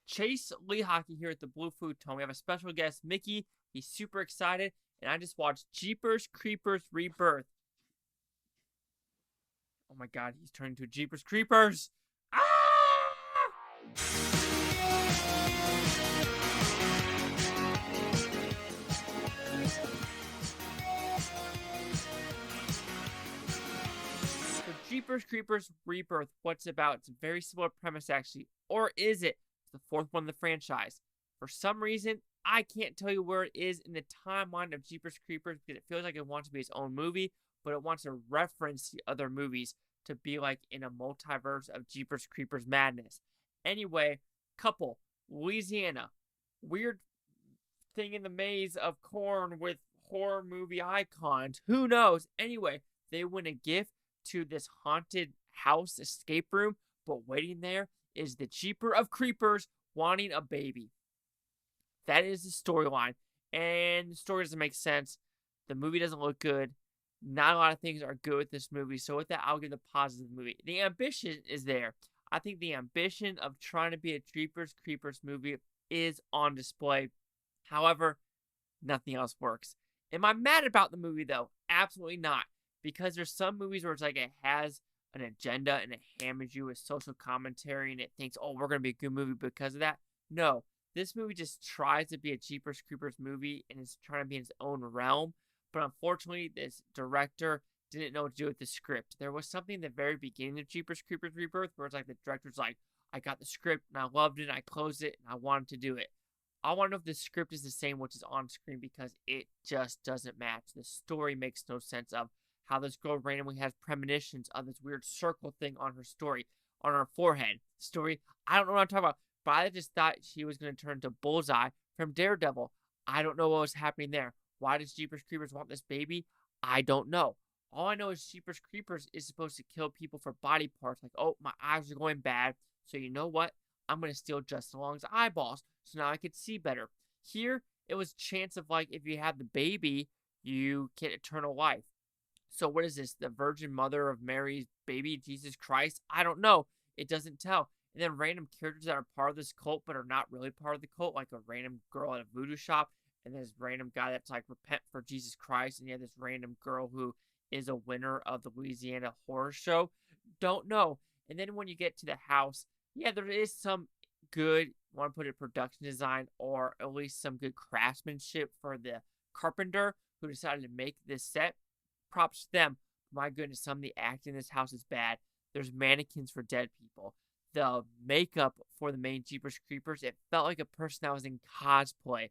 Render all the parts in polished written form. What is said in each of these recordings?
Chase Lee Hockey here at the Blue Futon. We have a special guest, Mickey. He's super excited, and I just watched Jeepers Creepers Rebirth. Oh my god, he's turning to Jeepers Creepers! Ah! So Jeepers Creepers Rebirth, what's it about? It's a very similar premise, actually. Or is it? It's the fourth one in the franchise. For some reason, I can't tell you where it is in the timeline of Jeepers Creepers because it feels like it wants to be its own movie, but it wants to reference the other movies to be like in a multiverse of Jeepers Creepers madness. Anyway, couple, Louisiana. Weird thing in the maze of corn with horror movie icons. Who knows? Anyway, they win a gift to this haunted house escape room, but waiting there is the Jeeper of Creepers wanting a baby. That is the storyline, and the story doesn't make sense. The movie doesn't look good. Not a lot of things are good with this movie, so with that, I'll give the positive movie. The ambition is there. I think the ambition of trying to be a Jeepers Creepers movie is on display. However, nothing else works. Am I mad about the movie, though? Absolutely not. Because there's some movies where it's like it has an agenda and it hammers you with social commentary and it thinks, oh, we're going to be a good movie because of that. No. This movie just tries to be a Jeepers Creepers movie and is trying to be in its own realm. But unfortunately, this director didn't know what to do with the script. There was something in the very beginning of Jeepers Creepers Rebirth where it's like the director's like, I got the script and I loved it and I closed it and I wanted to do it. I want to know if the script is the same which is on screen because it just doesn't match. The story makes no sense of how this girl randomly has premonitions of this weird circle thing on her story, on her forehead. Story, I don't know what I'm talking about. But I just thought she was going to turn to Bullseye from Daredevil. I don't know what was happening there. Why does Jeepers Creepers want this baby? I don't know. All I know is Jeepers Creepers is supposed to kill people for body parts. Like, oh, my eyes are going bad. So you know what? I'm going to steal Justin Long's eyeballs. So now I could see better. Here, it was a chance of like, if you have the baby, you get eternal life. So what is this? The Virgin Mother of Mary's baby, Jesus Christ? I don't know. It doesn't tell. And then random characters that are part of this cult but are not really part of the cult, like a random girl at a voodoo shop, and this random guy that's like, repent for Jesus Christ, and you have this random girl who is a winner of the Louisiana horror show. Don't know. And then when you get to the house, yeah, there is some good, want to put it, production design, or at least some good craftsmanship for the carpenter who decided to make this set. Props to them. My goodness, some of the acting in this house is bad. There's mannequins for dead people. The makeup for the main Jeepers Creepers, it felt like a person that was in cosplay.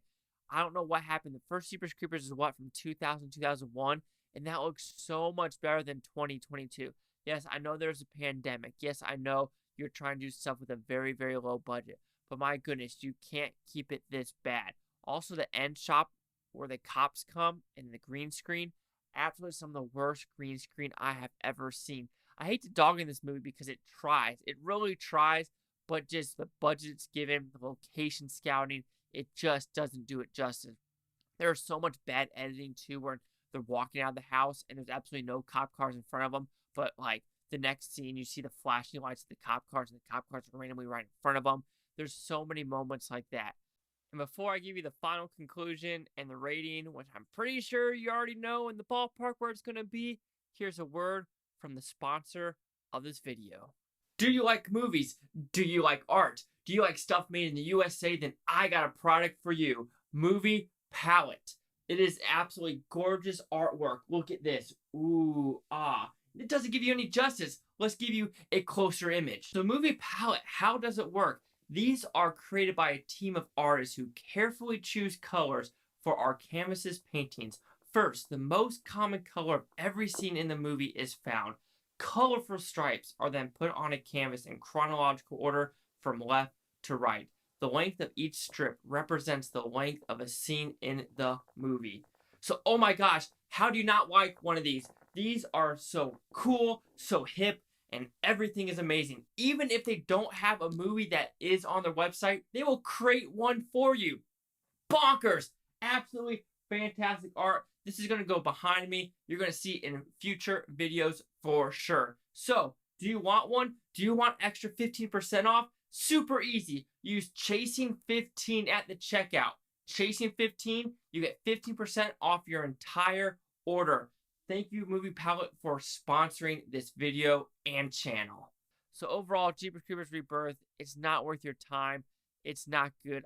I don't know what happened. The first Jeepers Creepers is what, from 2000, 2001? And that looks so much better than 2022. Yes, I know there's a pandemic. Yes, I know you're trying to do stuff with a very, very low budget. But my goodness, you can't keep it this bad. Also, the end shop where the cops come and the green screen, absolutely some of the worst green screen I have ever seen. I hate to dog in this movie because it tries. It really tries, but just the budget it's given, the location scouting, it just doesn't do it justice. There's so much bad editing, too, where they're walking out of the house and there's absolutely no cop cars in front of them, but, like, the next scene, you see the flashing lights of the cop cars and the cop cars are randomly right in front of them. There's so many moments like that. And before I give you the final conclusion and the rating, which I'm pretty sure you already know in the ballpark where it's going to be, here's a word from the sponsor of this video. Do you like movies? Do you like art? Do you like stuff made in the USA? Then I got a product for you. Movie Palette. It is absolutely gorgeous artwork. Look at this. Ooh, ah. It doesn't give you any justice. Let's give you a closer image. So Movie Palette, how does it work? These are created by a team of artists who carefully choose colors for our canvases paintings. First, the most common color of every scene in the movie is found. Colorful stripes are then put on a canvas in chronological order from left to right. The length of each strip represents the length of a scene in the movie. So, oh my gosh, how do you not like one of these? These are so cool, so hip, and everything is amazing. Even if they don't have a movie that is on their website, they will create one for you. Bonkers! Absolutely fantastic art. This is going to go behind me. You're going to see in future videos for sure. So, do you want one? Do you want extra 15% off? Super easy. Use Chasing 15 at the checkout. Chasing 15, you get 15% off your entire order. Thank you, Movie Palette, for sponsoring this video and channel. So overall, Jeepers Creepers Rebirth, it's not worth your time. It's not good.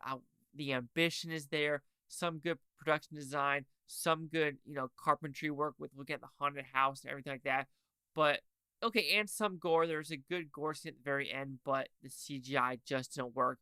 The ambition is there. Some good production design. Some good, carpentry work with looking at the haunted house and everything like that. But, okay, and some gore. There's a good gore scene at the very end, but the CGI just didn't work.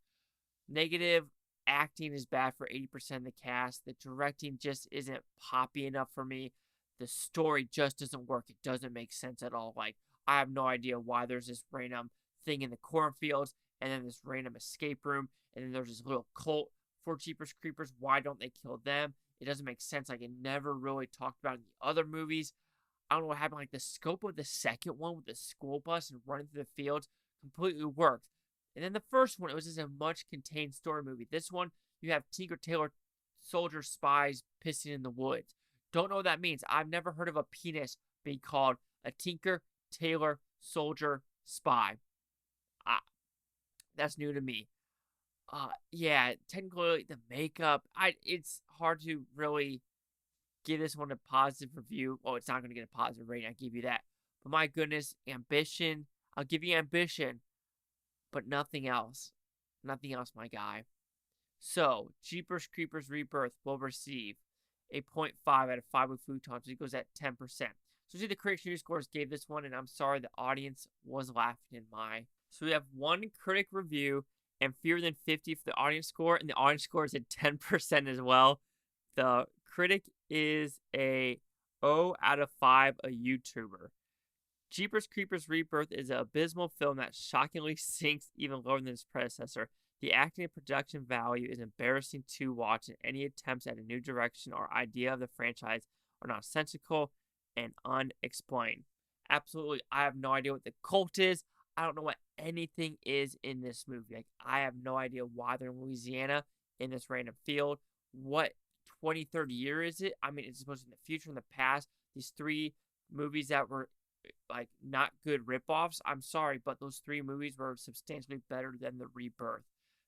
Negative acting is bad for 80% of the cast. The directing just isn't poppy enough for me. The story just doesn't work. It doesn't make sense at all. Like, I have no idea why there's this random thing in the cornfields, and then this random escape room, and then there's this little cult for Jeepers Creepers. Why don't they kill them? It doesn't make sense. Like, it never really talked about in the other movies. I don't know what happened. Like, the scope of the second one with the school bus and running through the fields completely worked. And then the first one, it was just a much contained story movie. This one, you have Tinker Tailor soldier spies pissing in the woods. Don't know what that means. I've never heard of a penis being called a Tinker Tailor soldier spy. That's new to me. Yeah, technically the makeup, it's hard to really give this one a positive review. Well, it's not going to get a positive rating, I give you that. But my goodness, ambition, I'll give you ambition, but nothing else. Nothing else, my guy. So, Jeepers Creepers Rebirth will receive a 0.5 out of 5 with Futon, so it goes at 10%. So see, the critic review scores gave this one, and I'm sorry the audience was laughing in my. So we have one critic review and fewer than 50 for the audience score, and the audience score is at 10% as well. The critic is a 0 out of 5, a YouTuber. Jeepers Creepers Rebirth is an abysmal film that shockingly sinks even lower than its predecessor. The acting and production value is embarrassing to watch, and any attempts at a new direction or idea of the franchise are nonsensical and unexplained. Absolutely, I have no idea what the cult is. I don't know what anything is in this movie. Like, I have no idea why they're in Louisiana in this random field. What 20, 30 year is it? I mean, it's supposed to be in the future, in the past. These 3 movies that were like not good ripoffs. I'm sorry, but those 3 movies were substantially better than the Rebirth.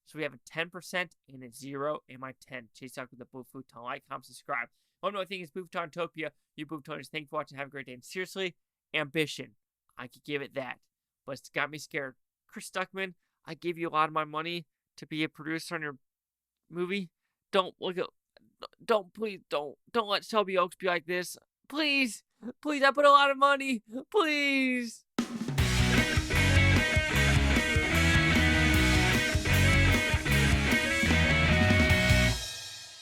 So we have a 10% and a 0 and my 10. Chase out with the Blue Futon. Like, comment, subscribe. One more thing is Booftopia. You Booftoners, thank you for watching. Have a great day. And seriously, ambition. I could give it that. But it's got me scared. Chris Stuckman, I gave you a lot of my money to be a producer on your movie. Please don't let Shelby Oaks be like this. Please, I put a lot of money. Please.